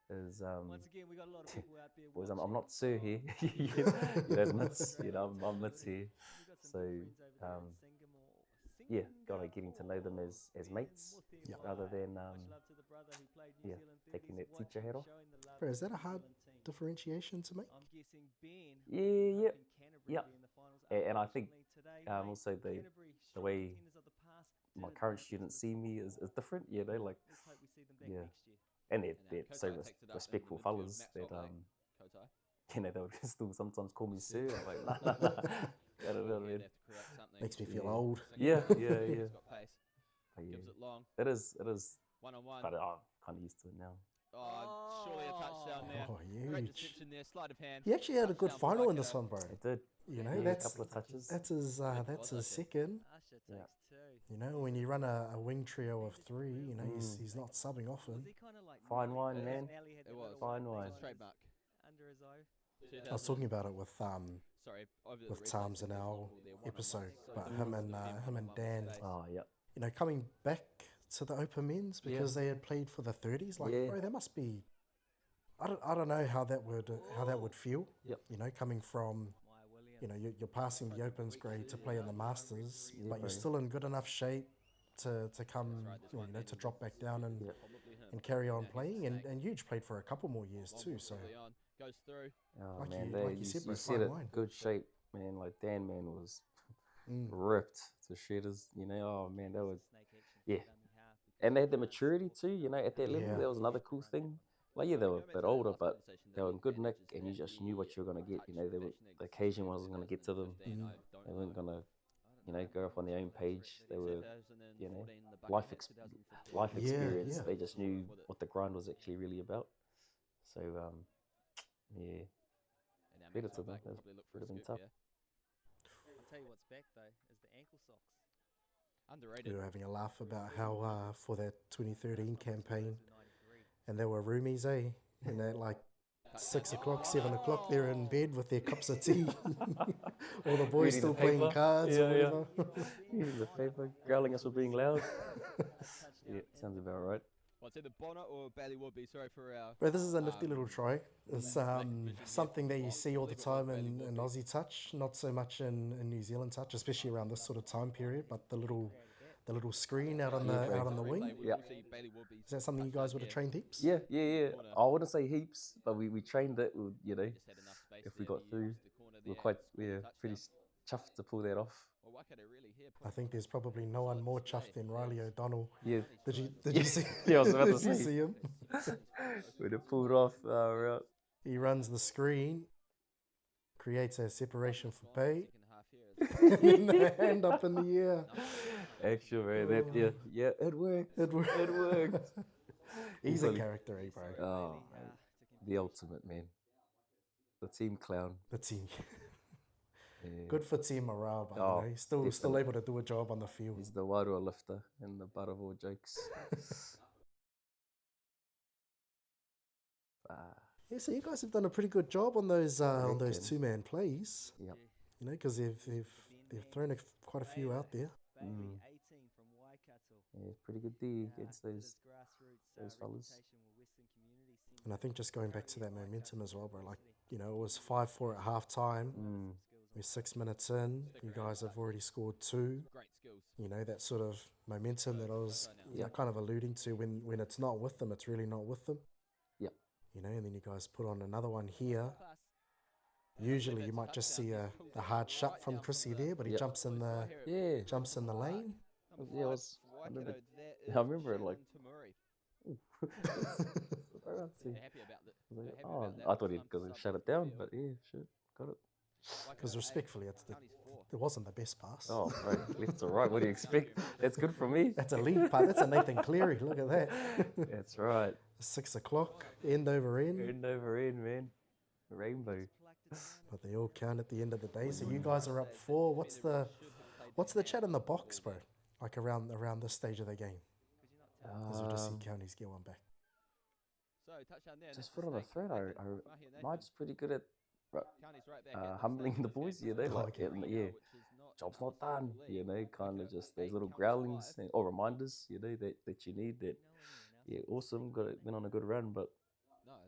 is Once again, we got a lot of people out there. boys, I'm not Sir here. You know, it's Mitz. You know, I'm Mitz here. So yeah, kind of getting to know them as mates rather than taking that teacher hat off. Bro, is that a hard differentiation to make? Yeah. And I think also the way my current students see me is different. You know, like and they're so respectful fellas that you know, they would still sometimes call me sir. I'm like, nah. I don't know, man. Makes me feel old. Yeah. But yeah, it is. One-on-one. But I'm kind of used to it now. Oh, surely a touchdown there. Oh, Great huge. reception there, sleight of hand. He actually had a good final in this one, bro. It did. You know, Yeah, that's a couple of touches. That's his second. Usher Yeah. takes two. You know, when you run a wing trio of three, you know, he's not subbing often. Was he kind of like Fine Nelly? wine, man. Nelly had It the was. little Fine white wine. thing Trademark. under his eye. I was talking about it with Sorry, over the with red Tams lights, in our example, they're one-on-one. episode, So but the him rules and for them him and one-on-one Dan, stays. Oh, yeah. you know, coming back to the open men's because they had played for the 30s. Like, Yeah. bro, that must be. I don't know how that would feel. Yep. You know, coming from, Maya Williams. you know, you're passing the opens grade to play in the Masters, Yeah, but you're bro. still in good enough shape to come, you know, to drop back down and carry on playing. And Huge played for a couple more years too. So Goes through. Oh, Like man, you- they, like you said, bro, you fine said it. wine. Good shape, man. Like Dan, man, was Mm. ripped to shredders. You know, oh man, that was Snake action yeah. for dummy half because And they had the maturity too. You know, at that level, Yeah. that was another cool thing. Like yeah, they were a bit older, but they were in good nick, and you just knew what you were gonna get. You know, the occasion wasn't gonna get to them. They weren't gonna, you know, go off on their own page. They were, you know, life experience. yeah. They just knew what the grind was actually really about. So yeah, credit to them. That would have been tough. I'll tell you what's back though is the ankle socks. Underrated. We were having a laugh about how for that 2013 campaign, 93. and there were roomies, eh? And at like 6 o'clock, 7 o'clock, they're in bed with their cups of tea. All the boys Reading still the playing paper. cards or Yeah. whatever. Reading the paper, growling us for being loud. Yeah, sounds about right. What's it, the Bonner or Bailey Woodby? Sorry for our. But this is a nifty little try. It's something that you see all the time in Aussie touch, not so much in New Zealand touch, especially around this sort of time period. But the little screen out on the wing. Yeah. Is that something you guys would have trained heaps? Yeah. I wouldn't say heaps, but we trained it. You know, if we got through, we were pretty chuffed to pull that off. I think there's probably no one more chuffed than Riley O'Donnell. Yeah. Did you see? Yeah, I was about to did you say. see him? We'd have pulled off. Right. He runs the screen, creates a separation for pay, Second half here is and then the hand up in the air. Actually, man, it worked. It worked. It worked. He's a Easily. character, eh, bro? Oh, man. The ultimate, man. The team clown. The team. Yeah. Good for team morale, but Oh, you know, he's still definitely. able to do a job on the field. He's the Wairua lifter and the butt of all jokes. Yeah, so you guys have done a pretty good job on those reckon. 2-man plays. Yep. You know, because they've thrown quite a few out there. Bailey, Mm. 18 from Waikato. Yeah, pretty good D against With those. his grassroots those fellas. reputation with Western community scene. And I think just going back to that momentum as well, bro. Like, you know, it was 5-4 at half time. Mm. We're 6 minutes in. You guys have already scored 2. great skills. You know, that sort of momentum that I was Yep. kind of alluding to when it's not with them, it's really not with them. Yep. You know, and then you guys put on another one here. Plus, Usually you might just see a hard shut from Chrissy there, but he Yep. jumps in the Yeah. lane. Yeah, I was. I remember it like. Happy about that. Oh, I thought he'd shut it down, but yeah, shit, got it. Because respectfully, it wasn't the best pass. Oh, right, left to right. What do you expect? That's good for me. That's a lead part. That's a Nathan Cleary. Look at that. That's right. 6 o'clock, end over end. End over end, man. Rainbow. But they all count at the end of the day. So you guys are up 4. What's What's the chat in the box, bro? Like around this stage of the game, as we just see counties get one back. So touchdown there. Just foot on the thread. Nigel's pretty good at County's right back at humbling the boys. Yeah, they like Okay. it. Yeah, job's not done. You know, kind of just those little growlings or reminders. You know that you need. That yeah, awesome. Went on a good run, but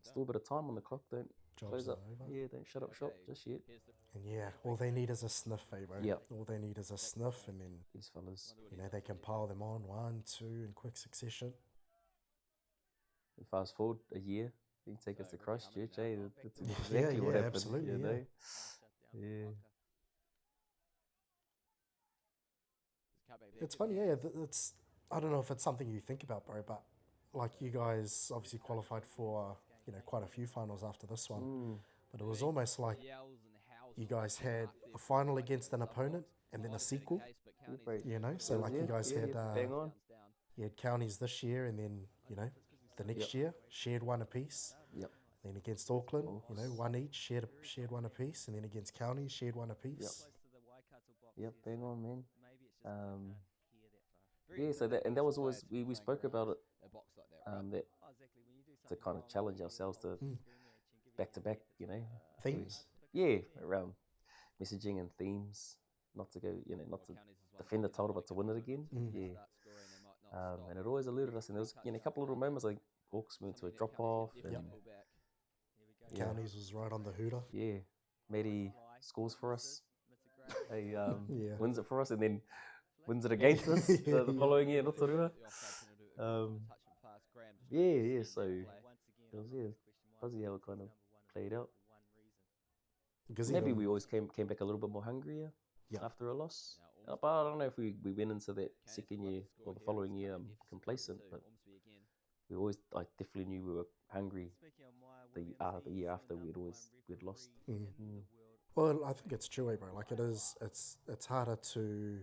still a bit of time on the clock. Don't Job's close not up. over. Yeah, don't shut up shop just yet. And yeah, all they need is a sniff, bro. Yep. All they need is a sniff, and then These fellas. they can pile them on 1, 2 in quick succession. And fast forward a year, you can take us to Christchurch. Hey, that's Yeah, exactly what yeah, happened. absolutely, You yeah. know? Yeah. It's funny, yeah. It's I don't know if it's something you think about, bro, but like you guys obviously qualified for quite a few finals after this one, but it was almost like you guys had a final against an opponent and then a sequel. So like you guys had bang on. you had counties this year, and then the next year shared one apiece. Yep. Then against Auckland, one each, shared one apiece, and then against counties shared one apiece. Yep, bang on, man. Yeah, so that was always we spoke about it. That to kind of challenge ourselves to back to back, Themes. Yeah, around messaging and themes. Not to go, not to defend the title, but to win it again. Yeah. And it always eluded us. And there was, a couple little moments like Hawks went to a drop off. And Counties was right on the hooter. yeah, Matty scores for us. He Yeah. wins it for us, and then wins it against us the following year, Rotorua. Yeah. So it was fuzzy how it kind of played out. Because Maybe even, we always came back a little bit more hungrier after a loss. But I don't know if we went into that second year or the following year complacent, but we always definitely knew we were hungry. The year after we'd lost. well, I think it's true, bro. Like it is, it's harder to,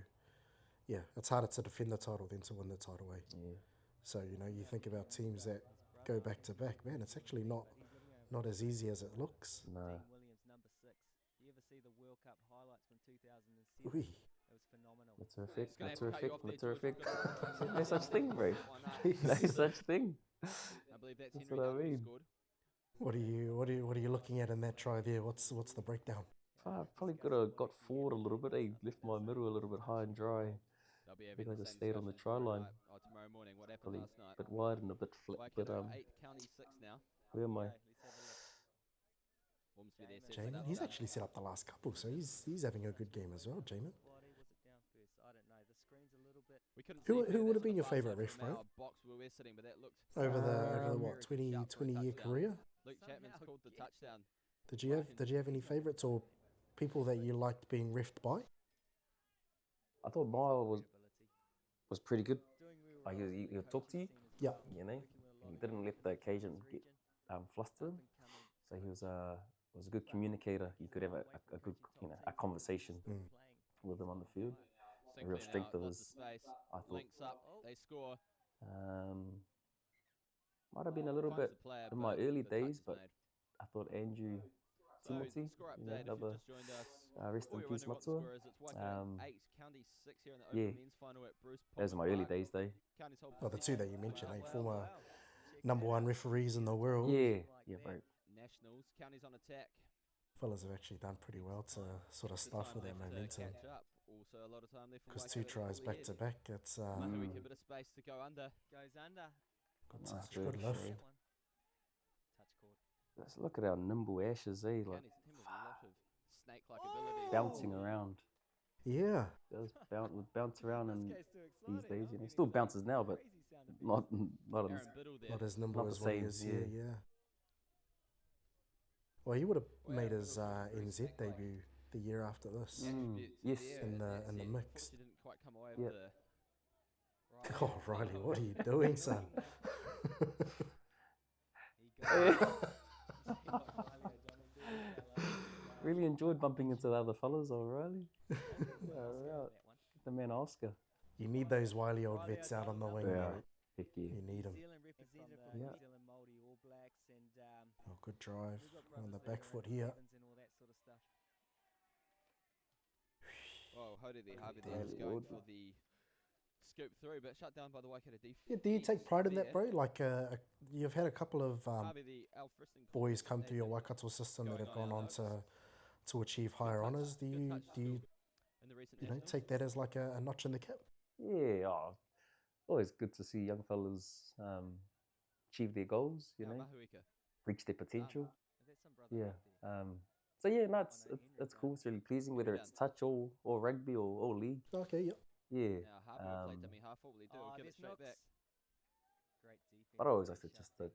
it's harder to defend the title than to win the title, eh? Yeah. So you think about teams that go back to back, man. It's actually not as easy as it looks. No. You ever see the World Cup highlights from 2006? Ooh. It was phenomenal. Matter effect. No such thing, bro. No such thing. I believe that's That's Henry what I Duncan who mean. scored. What are you looking at in that try there? What's the breakdown? I probably got forward a little bit. I left my middle a little bit high and dry. They'll be I having think I the just same stayed on the discussion try line. tomorrow morning. What happened Probably last night? a bit wide and a bit flat. But Waikato 8, County 6 now. where am I? Ormsby there sets it Jamin, up. he's actually set up the last couple, so he's having a good game as well, Jamin. We couldn't Who see would have that been your sort of favourite pass ref, from bro? our box where we're sitting, but that looked Over the very what 20 sharp for a year touchdown. career? Luke Chapman's called the touchdown. Did you have any favourites or people that you liked being refed by? I thought Maya was pretty good. Like he'll talk to you. Yeah. He didn't let the occasion get fluster him. So he was a good communicator. You could have a good a conversation with him on the field. The real strength of his, I thought, Links up, they score. might have been a little bit in my early days, but I thought Andrew Timothy, Score update if another you've just joined us. rest in All you're peace, wondering what the Matua. score is, it's Waikato 8, County 6 here in the Yeah. Open Men's Final at Bruce Those are my Pocket early Park. days, though. County's hold Well, the two that you mentioned, Wow. former #1 referees in the world. Yeah, bro. Nationals. County's on attack. Fellas have actually done pretty well to sort of Just the stifle time that left to momentum. catch up. Also a lot of time left for Because 2 Waikato to tries pull back ahead. to back, it's Mahuika, bit of space to go under. Goes under. good Nice touch, work, good lift. Shay. Touch cord. Let's look at our nimble ashes, eh? Like County's a team with a lot of snake-like abilities. bouncing around. Yeah. Does would bounce around and This guy's too these excited. days, I'm getting still some bounces now, but crazy sound effects. not on Aaron Biddle there. Not as nimble Not as the what he same, is here, yeah. yeah. Well, he would have Well, made Biddle his was very NZ snake-like. debut the year after this. Yes. In the That's it. mix. She didn't quite come away Yep. with the Oh, Riley, what are you doing, son? Really enjoyed bumping into the other fellas, O'Reilly. Get the man Oscar. You need those wily old vets out on the wing, Yeah. bro. Heck yeah. You need them. New Zealand represented from Yeah. New Zealand Māori All Blacks, and Oh, good drive we've got on the brothers back that are foot in here. Sevens and all that sort of stuff. Oh, Harvey there Yeah, is it going would be. for the scoop through, but shut down by the Waikato defence. Yeah, do you take pride in that, bro? Like, you've had a couple of Harvey the Alfriston boys come through your Waikato system that have gone on to achieve higher honours. Do you in the recent you know nationals. take that as like a notch in the cap? Yeah, always good to see young fellas achieve their goals, you Now, know, Mahuika. reach their potential. That's some brother Yeah. right there. So yeah, no, Oh, it's no, it's, Henry it's cool. It's really pleasing, Henry whether down. it's touch or rugby or league. Okay, yeah. Yeah. Now, Harvey will play dummy half. What will he do? Oh, Give it there's straight Knox. back. Great defense. But I always like Great to shot just there.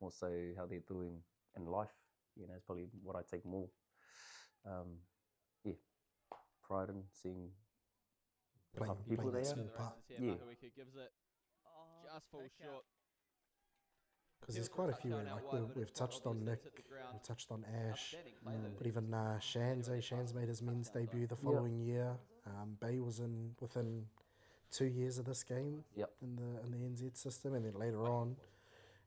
more so how they're doing in life. You know, it's probably what I take more. Yeah, pride in seeing the type of Playing people that they are. small The part. races here. Yeah. Mahuika gives it Oh, just falls back out. short. Because there's quite a few. Like we've touched on Nick, we've touched on Ash, Outstanding play though. but even Shan's made his men's debut the following year. Bay was within 2 years of this game Yep. in the NZ system, and then later on,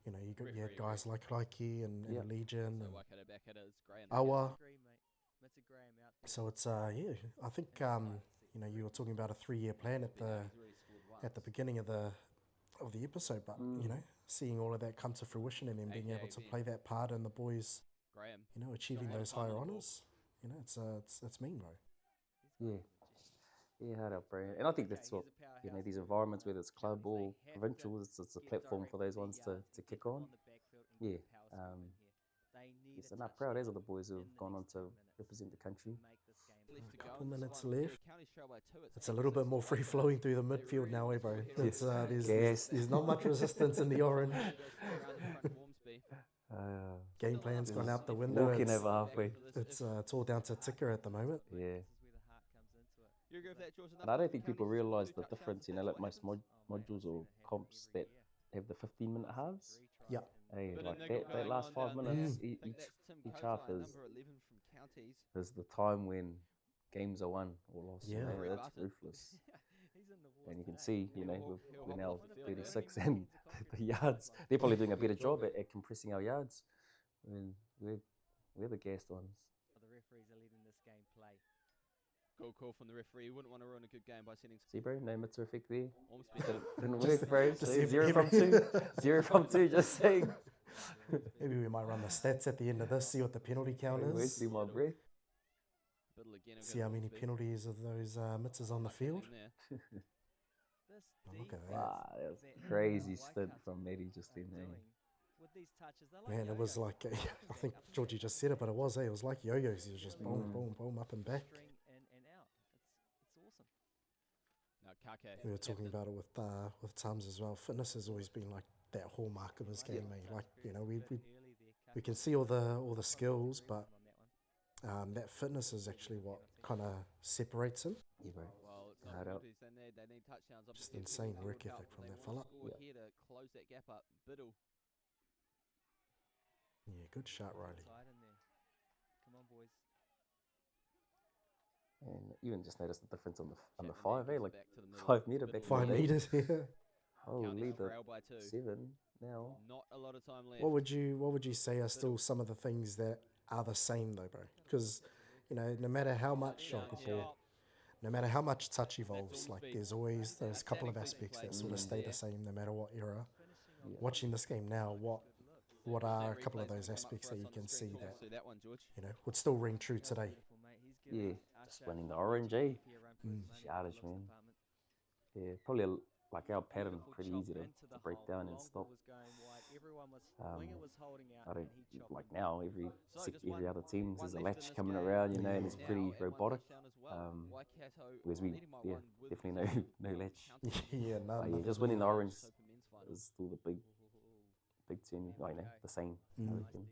you know, you had guys like Raiki and Yep. Legion So and Waikato back at his Graham. Awa. Agree, mate. Mita Graham out there. So it's yeah, I think you know, you were talking about a 3-year plan at the beginning of the episode, but you know, seeing all of that come to fruition and then being able to play that part and the boys, Graham. you know, achieving those higher honours, you know, it's mean, bro. Yeah. Yeah, hard up, bro. And I think that's what, you know, these environments, whether it's club or provincial, it's a platform for those ones to kick on. Yeah. So not proud as of the boys who have gone on to represent the country. Couple minutes left. It's a little bit more free flowing through the midfield now, eh, bro? It's, there's not much resistance in the orange. Game plan's gone out the window. Walking over halfway. It's all down to ticker at the moment. Yeah. You agree with that, George? And I don't think people realise the difference, you know, like most modules or comps that have the 15-minute halves. Yeah. Hey, like that last 5 minutes, each half is the time when games are won or lost. Yeah. You know, that's ruthless. And you can see, you know, we're now 36 and the yards, they're probably doing a better job at compressing our yards. I mean, we're the gassed ones. The referees are letting this game play. Good call from the referee. You wouldn't want to ruin a good game by sending. See, bro, no Mita effect there. Almost Didn't work, bro. Just So 0 from 2. 0 from 2, just saying. Maybe we might run the stats at the end of this, see what the penalty count is. Wasting my breath. See how many penalties of those Mitas on the field. Oh, look at that. Wow, that was a crazy stint from Eddie just then. With these touches, Man, it was like, I think Georgie just said it, but it was like yo-yos. He was just boom, boom, boom, up and back. and out. It's awesome. Now, Kake. We were talking about it with Tums as well. Fitness has always been like that hallmark of his game, mate. Like, you know, we can see all the skills, but that fitness is actually what kind of separates him. Yeah, bro. Well, it's Hard not out. penalties. They need touchdowns. Just insane work ethic from that fella. We're here to close that gap up. Biddle. Yeah, good shot, Riley. Tight in there. Come on, boys. And even just noticed the difference on the 5, like 5 metre back. 5 meters, yeah. Holy, the trail by 2. 7 now. Not a lot of time left. What would you say are still some of the things that are the same though, bro? Because, you know, no matter how much no matter how much touch evolves, like there's always those couple of aspects that sort of stay the same no matter what era. Watching this game now, what are a couple of those aspects that you can see that, you know, would still ring true today? Yeah, just winning the orange, eh? Yardage, man. Yeah, probably like our pattern, pretty easy to break down and stop. I don't, like now, every other team, there's a latch coming around, you know, and it's pretty robotic. Whereas we, definitely no latch. Yeah, But no. yeah, just winning the orange is still the big turn, I know, the same, I reckon.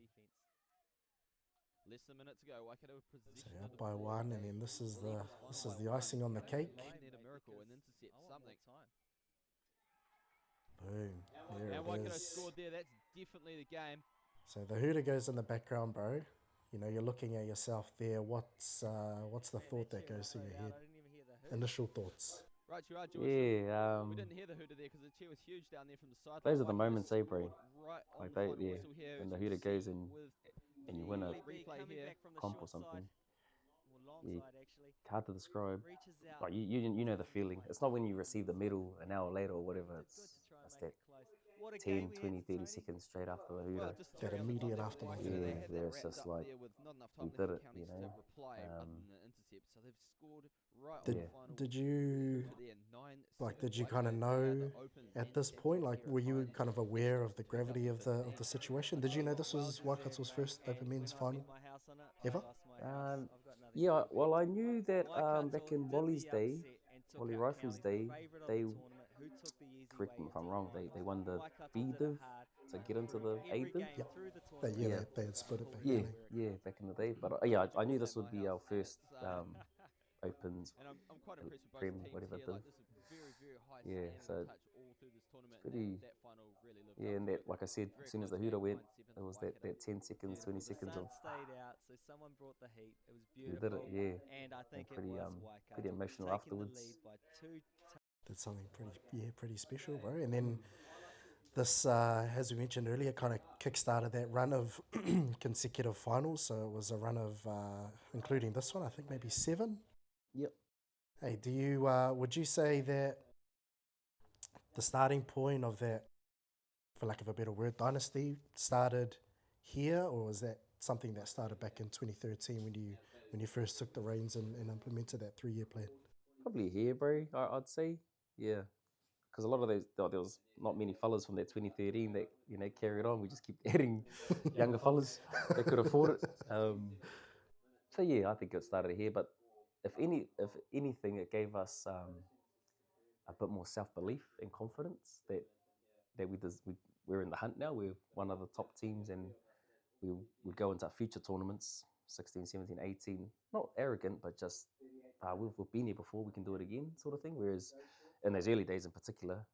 Less than a minute to go. Waikato So position up by 1, and then this is the icing on the cake. Need a miracle and intercept something. Boom. There And it Waikato is. scored there. That's definitely the game. So the hooter goes in the background, bro. You know, you're looking at yourself there. What's the thought that goes through your head? Initial thoughts. Right, you are, George. Yeah, We didn't hear the hooter there because the cheer was huge down there from the side. those are the moments, eh, bro? Right on Like the they, final yeah, whistle here. when the hooter goes in With and you win a replay here. comp or something. Yeah, hard to describe. Reaches out. Like you know the feeling. It's not when you receive the medal an hour later or whatever. Good to try and It's make that it close. What a 10, game we 20, had, 30 Tony. seconds straight after the Well, hooter. just to That carry on the immediate topic of aftermath. Waikato, they Yeah, had that where it's wrapped just up like, there with not enough we time did left it, for counties you know. to reply other than the intercept. So they've scored right Did, on Yeah. the final. did you There, 9 like? seconds Did you away. kind of They are know the open at this champions point? Like, here at were you Highlands. kind of aware of the gravity of the situation? Did you know this was Waikato's first Open Men's final ever? Yeah, well, I knew that back in Wally's day, Wally Rifles' day, they, correct me if I'm wrong, they won the B div to get into the A div. Yeah, Yeah. they had split it back Yeah, then. Eh? yeah, back in the day. But yeah, I knew this would be our first Opens, And I'm quite impressed with both Prem, teams whatever here. div. Like, this is very, very high Yeah, standard so of touch all through this tournament. pretty. And that final really lived Yeah, up and to that, it. like I said, Very as soon as the close hooter game, went, 9-7 it was Waikato. that 10 seconds, 20 seconds of Stayed out, so someone brought the heat. It was we beautiful. did it, yeah, And I think pretty it was Waikato pretty emotional taking afterwards. the lead by 2. Did something pretty special, bro. And then this, as we mentioned earlier, kind of kickstarted that run of consecutive finals. So it was a run of, including this one, I think maybe 7. Yep. Hey, do you would you say that the starting point of that, for lack of a better word, dynasty started here, or was that something that started back in 2013 when you first took the reins and implemented that 3-year plan? Probably here, bro. I'd say, yeah, because a lot of those there was not many fellas from that 2013 that carried on. We just keep adding younger fellas that could afford it. So yeah, I think it started here. But if anything, it gave us a bit more self belief and confidence that we're in the hunt now. We're one of the top teams, and we would go into our future tournaments, 16, 17, 18. Not arrogant, but just we've been here before. We can do it again, sort of thing. Whereas in those early days, in particular,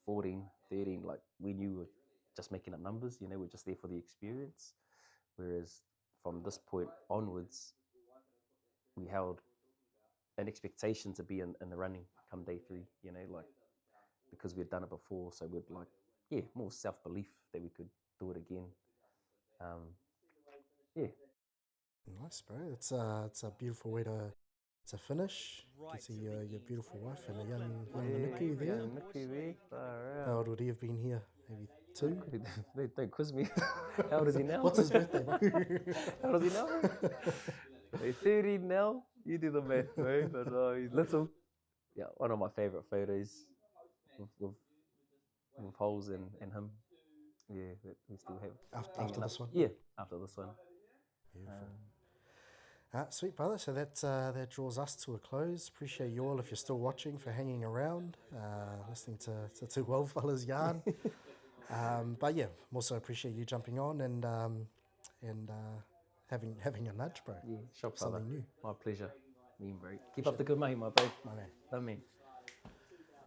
14, 13, like we knew we were just making up numbers. We're just there for the experience. Whereas from this point onwards, we held an expectation to be in the running come day 3, like because we had done it before. So we'd more self-belief that we could do it again. Yeah. Nice, bro. It's a beautiful way to finish. You can see your beautiful wife and a young Manuku there. How old would he have been here? Maybe 2? Don't quiz me. How old is he now? What's his birthday, bro? How old is he now? He's 13 now. You do the math, bro. But he's little. Yeah, one of my favorite photos with holes in him. Yeah, that we still have. After this one? Yeah, after this one. Beautiful. Sweet, brother. So that draws us to a close. Appreciate you all, if you're still watching, for hanging around, listening to two old fellas yarn. But yeah, also appreciate you jumping on and having a nudge, bro. Yeah, sure, Something brother. new. My pleasure. Mean, bro. Keep up the good mahi, my bro. My man. Love me.